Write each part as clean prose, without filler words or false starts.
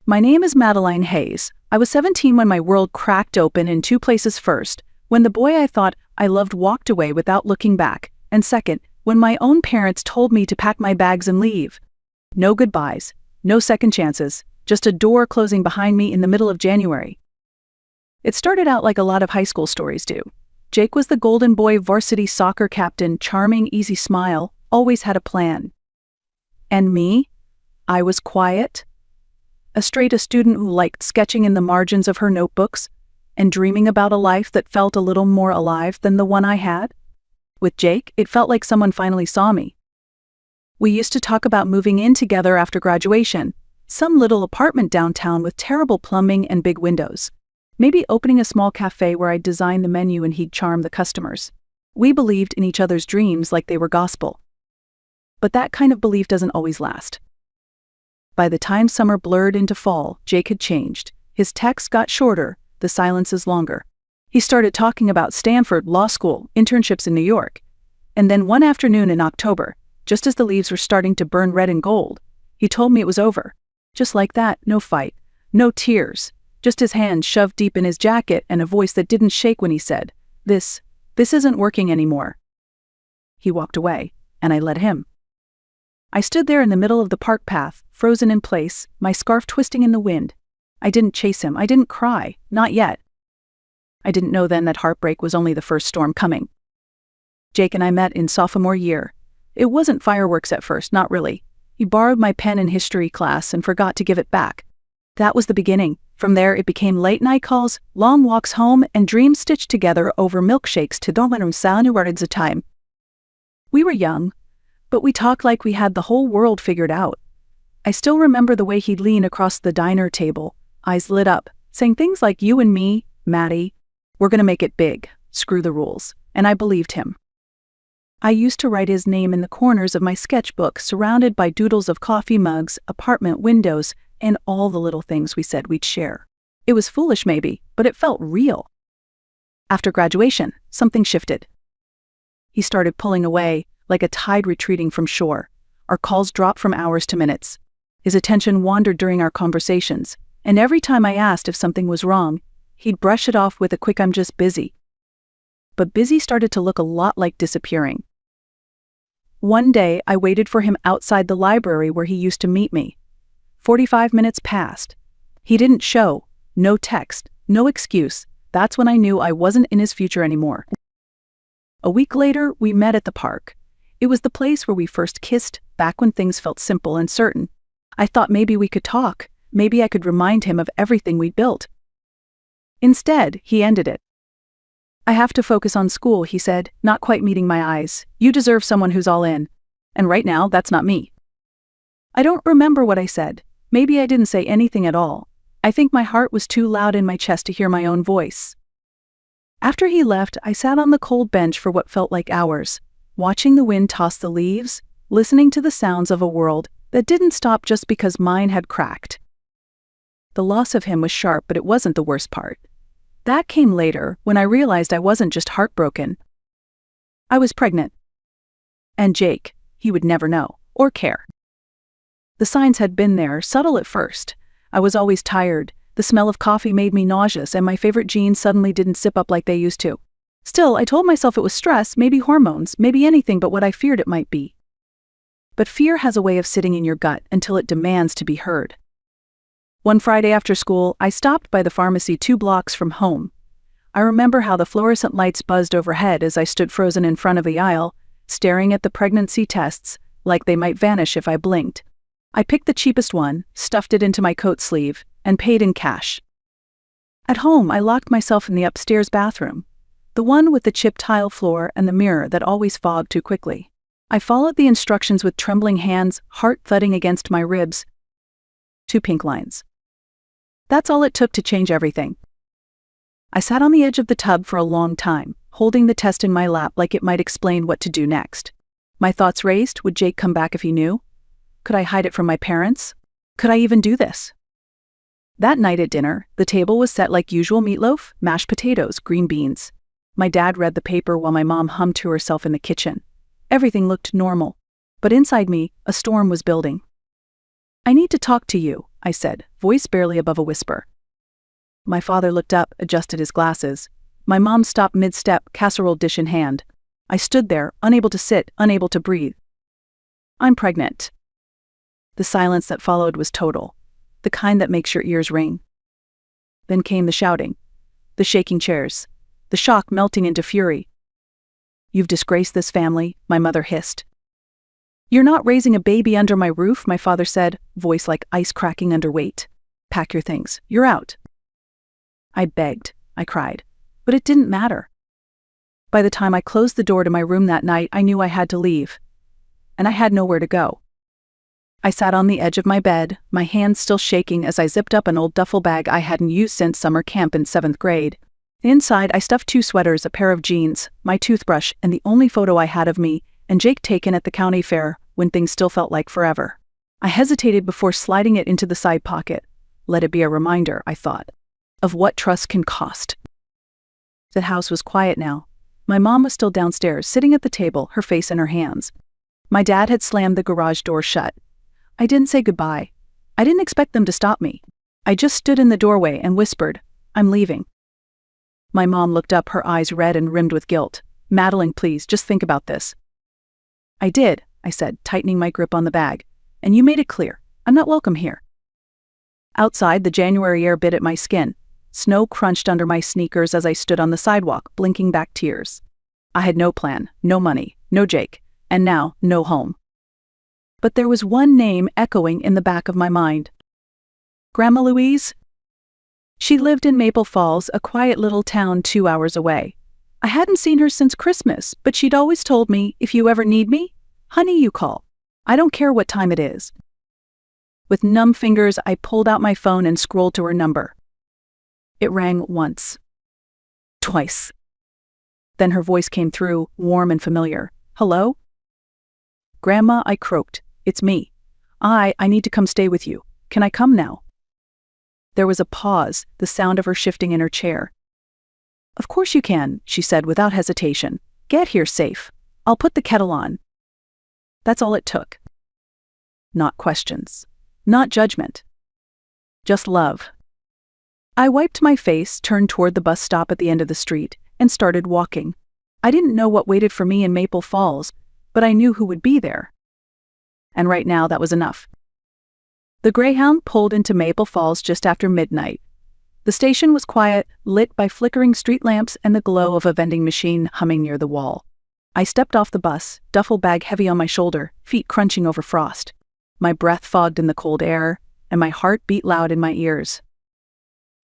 My name is Madeline Hayes. I was 17 when my world cracked open in two places. First, when the boy I thought I loved walked away without looking back, and second, when my own parents told me to pack my bags and leave. No goodbyes, no second chances, just a door closing behind me in the middle of January. It started out like a lot of high school stories do. Jake was the golden boy varsity soccer captain, charming, easy smile, always had a plan. And me? I was quiet. A student who liked sketching in the margins of her notebooks and dreaming about a life that felt a little more alive than the one I had. With Jake, it felt like someone finally saw me. We used to talk about moving in together after graduation, some little apartment downtown with terrible plumbing and big windows. Maybe opening a small cafe where I'd design the menu and he'd charm the customers. We believed in each other's dreams like they were gospel. But that kind of belief doesn't always last. By the time summer blurred into fall, Jake had changed. His texts got shorter, the silences longer. He started talking about Stanford, law school, internships in New York. And then one afternoon in October, just as the leaves were starting to burn red and gold, he told me it was over. Just like that, no fight, no tears, just his hand shoved deep in his jacket and a voice that didn't shake when he said, This isn't working anymore." He walked away, and I let him. I stood there in the middle of the park path, frozen in place, my scarf twisting in the wind. I didn't chase him, I didn't cry, not yet. I didn't know then that heartbreak was only the first storm coming. Jake and I met in sophomore year. It wasn't fireworks at first, not really. He borrowed my pen in history class and forgot to give it back. That was the beginning. From there it became late night calls, long walks home, and dreams stitched together over milkshakes to dominum words a time. We were young, but we talked like we had the whole world figured out. I still remember the way he'd lean across the diner table, eyes lit up, saying things like, "You and me, Maddie, we're gonna make it big, screw the rules," and I believed him. I used to write his name in the corners of my sketchbook, surrounded by doodles of coffee mugs, apartment windows, and all the little things we said we'd share. It was foolish maybe, but it felt real. After graduation, something shifted. He started pulling away, like a tide retreating from shore. Our calls dropped from hours to minutes. His attention wandered during our conversations, and every time I asked if something was wrong, he'd brush it off with a quick "I'm just busy." But busy started to look a lot like disappearing. One day, I waited for him outside the library where he used to meet me. 45 minutes passed. He didn't show, no text, no excuse. That's when I knew I wasn't in his future anymore. A week later, we met at the park. It was the place where we first kissed, back when things felt simple and certain. I thought maybe we could talk, maybe I could remind him of everything we'd built. Instead, he ended it. "I have to focus on school," he said, not quite meeting my eyes. "You deserve someone who's all in. And right now, that's not me." I don't remember what I said. Maybe I didn't say anything at all. I think my heart was too loud in my chest to hear my own voice. After he left, I sat on the cold bench for what felt like hours, watching the wind toss the leaves, listening to the sounds of a world that didn't stop just because mine had cracked. The loss of him was sharp, but it wasn't the worst part. That came later, when I realized I wasn't just heartbroken. I was pregnant. And Jake, he would never know, or care. The signs had been there, subtle at first. I was always tired, the smell of coffee made me nauseous, and my favorite jeans suddenly didn't zip up like they used to. Still, I told myself it was stress, maybe hormones, maybe anything but what I feared it might be. But fear has a way of sitting in your gut until it demands to be heard. One Friday after school, I stopped by the pharmacy 2 blocks from home. I remember how the fluorescent lights buzzed overhead as I stood frozen in front of the aisle, staring at the pregnancy tests, like they might vanish if I blinked. I picked the cheapest one, stuffed it into my coat sleeve, and paid in cash. At home, I locked myself in the upstairs bathroom, the one with the chipped tile floor and the mirror that always fogged too quickly. I followed the instructions with trembling hands, heart thudding against my ribs. 2 pink lines. That's all it took to change everything. I sat on the edge of the tub for a long time, holding the test in my lap like it might explain what to do next. My thoughts raced. Would Jake come back if he knew? Could I hide it from my parents? Could I even do this? That night at dinner, the table was set like usual: meatloaf, mashed potatoes, green beans. My dad read the paper while my mom hummed to herself in the kitchen. Everything looked normal, but inside me, a storm was building. "I need to talk to you," I said, voice barely above a whisper. My father looked up, adjusted his glasses. My mom stopped mid-step, casserole dish in hand. I stood there, unable to sit, unable to breathe. I'm pregnant. The silence that followed was total, the kind that makes your ears ring. Then came the shouting, the shaking chairs, the shock melting into fury. You've disgraced this family, my mother hissed. You're not raising a baby under my roof, my father said, voice like ice cracking under weight. Pack your things, you're out. I begged, I cried, but it didn't matter. By the time I closed the door to my room that night, I knew I had to leave. And I had nowhere to go. I sat on the edge of my bed, my hands still shaking as I zipped up an old duffel bag I hadn't used since summer camp in 7th grade. Inside, I stuffed 2 sweaters, a pair of jeans, my toothbrush, and the only photo I had of me and Jake taken at the county fair when things still felt like forever. I hesitated before sliding it into the side pocket. Let it be a reminder, I thought, of what trust can cost. The house was quiet now. My mom was still downstairs, sitting at the table, her face in her hands. My dad had slammed the garage door shut. I didn't say goodbye. I didn't expect them to stop me. I just stood in the doorway and whispered, I'm leaving. My mom looked up, her eyes red and rimmed with guilt. Madeline, please, just think about this. I did, I said, tightening my grip on the bag. And you made it clear. I'm not welcome here. Outside, the January air bit at my skin. Snow crunched under my sneakers as I stood on the sidewalk, blinking back tears. I had no plan, no money, no Jake, and now, no home. But there was one name echoing in the back of my mind. Grandma Louise? She lived in Maple Falls, a quiet little town 2 hours away. I hadn't seen her since Christmas, but she'd always told me, if you ever need me, honey, you call. I don't care what time it is. With numb fingers, I pulled out my phone and scrolled to her number. It rang once. Twice. Then her voice came through, warm and familiar. Hello? Grandma, I croaked. It's me. I need to come stay with you. Can I come now? There was a pause, the sound of her shifting in her chair. Of course you can, she said without hesitation. Get here safe. I'll put the kettle on. That's all it took. Not questions. Not judgment. Just love. I wiped my face, turned toward the bus stop at the end of the street, and started walking. I didn't know what waited for me in Maple Falls, but I knew who would be there. And right now, that was enough. The Greyhound pulled into Maple Falls just after midnight. The station was quiet, lit by flickering street lamps and the glow of a vending machine humming near the wall. I stepped off the bus, duffel bag heavy on my shoulder, feet crunching over frost. My breath fogged in the cold air, and my heart beat loud in my ears.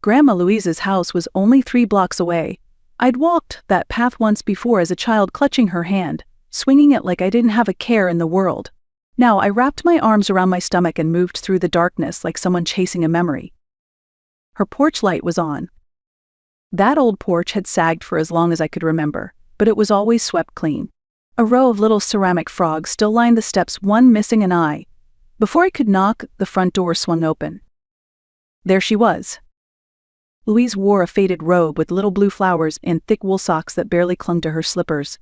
Grandma Louise's house was only 3 blocks away. I'd walked that path once before as a child, clutching her hand, swinging it like I didn't have a care in the world. Now I wrapped my arms around my stomach and moved through the darkness like someone chasing a memory. Her porch light was on. That old porch had sagged for as long as I could remember, but it was always swept clean. A row of little ceramic frogs still lined the steps, one missing an eye. Before I could knock, the front door swung open. There she was. Louise wore a faded robe with little blue flowers and thick wool socks that barely clung to her slippers.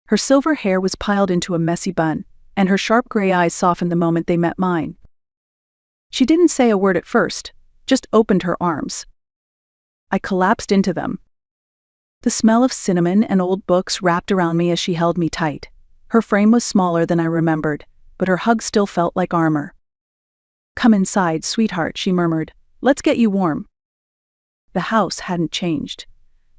Her silver hair was piled into a messy bun, and her sharp gray eyes softened the moment they met mine. She didn't say a word at first, just opened her arms. I collapsed into them. The smell of cinnamon and old books wrapped around me as she held me tight. Her frame was smaller than I remembered, but her hug still felt like armor. Come inside, sweetheart, she murmured. Let's get you warm. The house hadn't changed.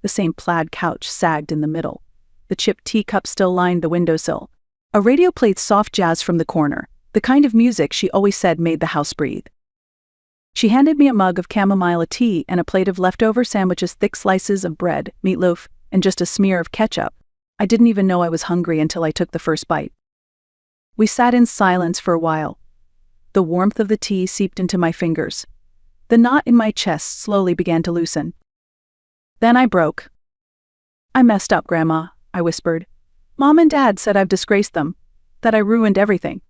The same plaid couch sagged in the middle. The chipped teacup still lined the windowsill. A radio played soft jazz from the corner, the kind of music she always said made the house breathe. She handed me a mug of chamomile tea and a plate of leftover sandwiches, thick slices of bread, meatloaf, and just a smear of ketchup. I didn't even know I was hungry until I took the first bite. We sat in silence for a while. The warmth of the tea seeped into my fingers. The knot in my chest slowly began to loosen. Then I broke. I messed up, Grandma, I whispered. Mom and Dad said I've disgraced them, that I ruined everything.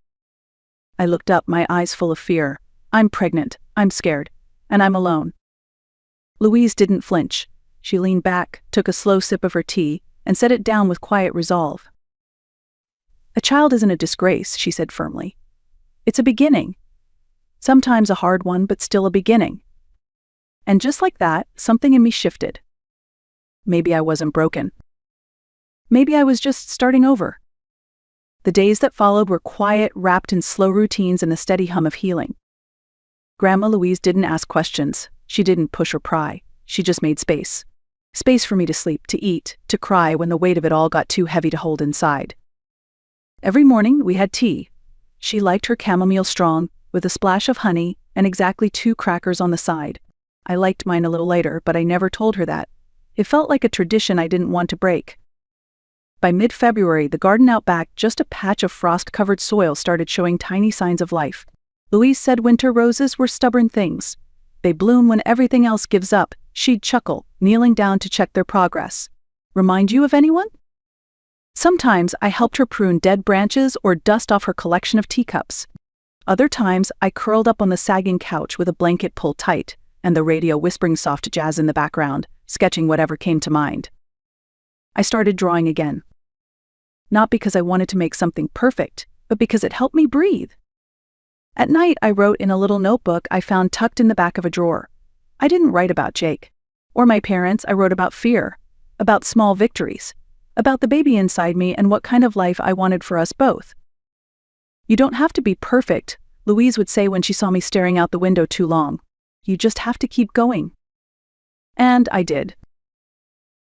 I looked up, my eyes full of fear. I'm pregnant, I'm scared, and I'm alone. Louise didn't flinch. She leaned back, took a slow sip of her tea, and set it down with quiet resolve. A child isn't a disgrace, she said firmly. It's a beginning. Sometimes a hard one, but still a beginning. And just like that, something in me shifted. Maybe I wasn't broken. Maybe I was just starting over. The days that followed were quiet, wrapped in slow routines and the steady hum of healing. Grandma Louise didn't ask questions. She didn't push or pry. She just made space. Space for me to sleep, to eat, to cry when the weight of it all got too heavy to hold inside. Every morning we had tea. She liked her chamomile strong, with a splash of honey and exactly 2 crackers on the side. I liked mine a little lighter, but I never told her that. It felt like a tradition I didn't want to break. By mid-February, the garden out back, just a patch of frost-covered soil, started showing tiny signs of life. Louise said winter roses were stubborn things. They bloom when everything else gives up. She'd chuckle, kneeling down to check their progress. Remind you of anyone? Sometimes I helped her prune dead branches or dust off her collection of teacups. Other times I curled up on the sagging couch with a blanket pulled tight, and the radio whispering soft jazz in the background, sketching whatever came to mind. I started drawing again. Not because I wanted to make something perfect, but because it helped me breathe. At night, I wrote in a little notebook I found tucked in the back of a drawer. I didn't write about Jake or my parents. I wrote about fear, about small victories, about the baby inside me and what kind of life I wanted for us both. You don't have to be perfect, Louise would say when she saw me staring out the window too long. You just have to keep going. And I did.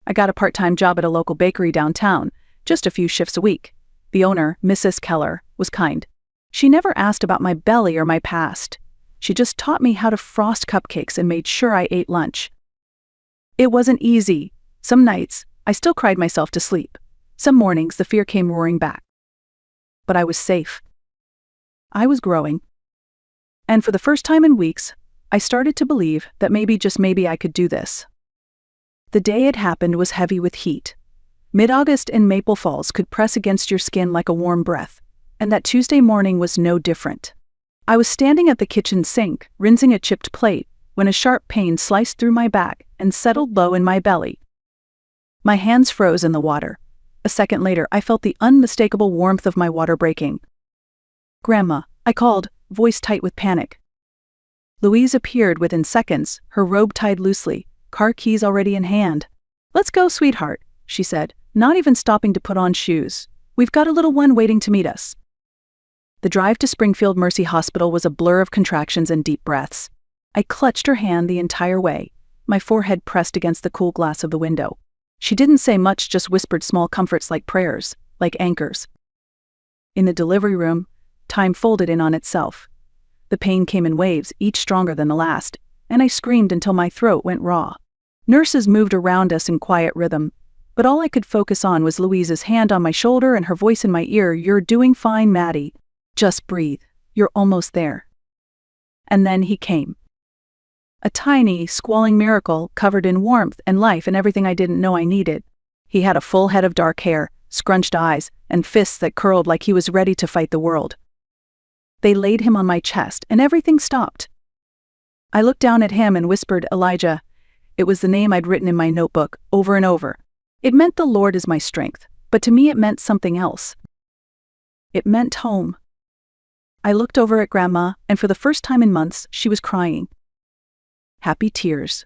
I got a part-time job at a local bakery downtown, just a few shifts a week. The owner, Mrs. Keller, was kind. She never asked about my belly or my past. She just taught me how to frost cupcakes and made sure I ate lunch. It wasn't easy. Some nights, I still cried myself to sleep. Some mornings, the fear came roaring back. But I was safe. I was growing. And for the first time in weeks, I started to believe that maybe, just maybe, I could do this. The day it happened was heavy with heat. Mid-August in Maple Falls could press against your skin like a warm breath, and that Tuesday morning was no different. I was standing at the kitchen sink, rinsing a chipped plate, when a sharp pain sliced through my back and settled low in my belly. My hands froze in the water. A second later, I felt the unmistakable warmth of my water breaking. "Grandma," I called, voice tight with panic. Louise appeared within seconds, her robe tied loosely, car keys already in hand. "Let's go, sweetheart," she said, not even stopping to put on shoes. "We've got a little one waiting to meet us." The drive to Springfield Mercy Hospital was a blur of contractions and deep breaths. I clutched her hand the entire way, my forehead pressed against the cool glass of the window. She didn't say much, just whispered small comforts like prayers, like anchors. In the delivery room, time folded in on itself. The pain came in waves, each stronger than the last, and I screamed until my throat went raw. Nurses moved around us in quiet rhythm, but all I could focus on was Louise's hand on my shoulder and her voice in my ear. "You're doing fine, Maddie. Just breathe. You're almost there." And then he came. A tiny, squalling miracle covered in warmth and life and everything I didn't know I needed. He had a full head of dark hair, scrunched eyes, and fists that curled like he was ready to fight the world. They laid him on my chest, and everything stopped. I looked down at him and whispered, "Elijah." It was the name I'd written in my notebook, over and over. It meant the Lord is my strength, but to me it meant something else. It meant home. I looked over at Grandma, and for the first time in months, she was crying. Happy tears.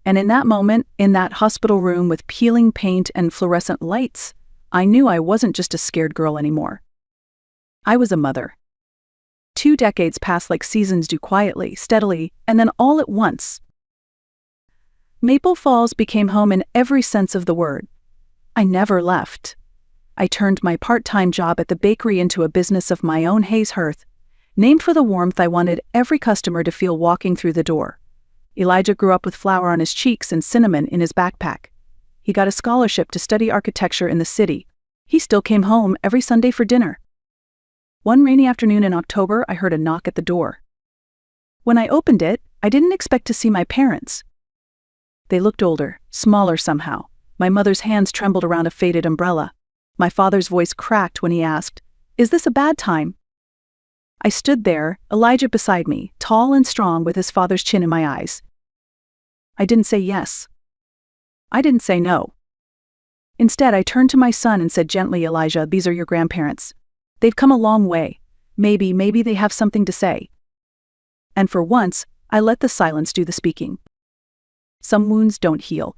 And in that moment, in that hospital room with peeling paint and fluorescent lights, I knew I wasn't just a scared girl anymore. I was a mother. 2 decades passed like seasons do, quietly, steadily, and then all at once. Maple Falls became home in every sense of the word. I never left. I turned my part-time job at the bakery into a business of my own, Hayes Hearth, named for the warmth I wanted every customer to feel walking through the door. Elijah grew up with flour on his cheeks and cinnamon in his backpack. He got a scholarship to study architecture in the city. He still came home every Sunday for dinner. One rainy afternoon in October, I heard a knock at the door. When I opened it, I didn't expect to see my parents. They looked older, smaller somehow. My mother's hands trembled around a faded umbrella. My father's voice cracked when he asked, "Is this a bad time?" I stood there, Elijah beside me, tall and strong with his father's chin in my eyes. I didn't say yes. I didn't say no. Instead, I turned to my son and said gently, "Elijah, these are your grandparents. They've come a long way. Maybe they have something to say." and for once, I let the silence do the speaking. Some wounds don't heal,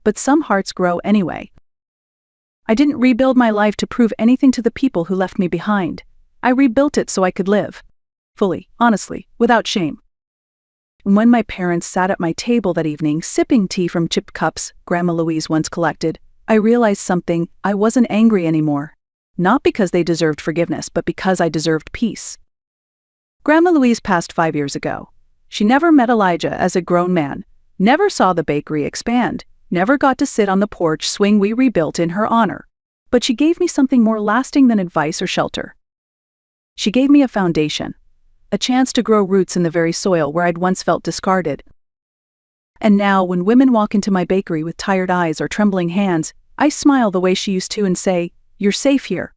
but some hearts grow anyway. I didn't rebuild my life to prove anything to the people who left me behind. I rebuilt it so I could live. Fully, honestly, without shame. And when my parents sat at my table that evening, sipping tea from chipped cups Grandma Louise once collected, I realized something. I wasn't angry anymore. Not because they deserved forgiveness, but because I deserved peace. Grandma Louise passed 5 years ago. She never met Elijah as a grown man, never saw the bakery expand, never got to sit on the porch swing we rebuilt in her honor. But she gave me something more lasting than advice or shelter. She gave me a foundation, a chance to grow roots in the very soil where I'd once felt discarded. And now, when women walk into my bakery with tired eyes or trembling hands, I smile the way she used to and say, "You're safe here."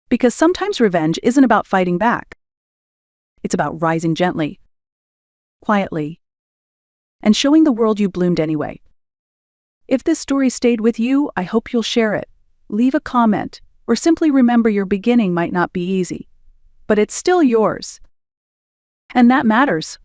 Because sometimes revenge isn't about fighting back. It's about rising gently, quietly, and showing the world you bloomed anyway. If this story stayed with you, I hope you'll share it, leave a comment, or simply remember your beginning might not be easy, but it's still yours. And that matters.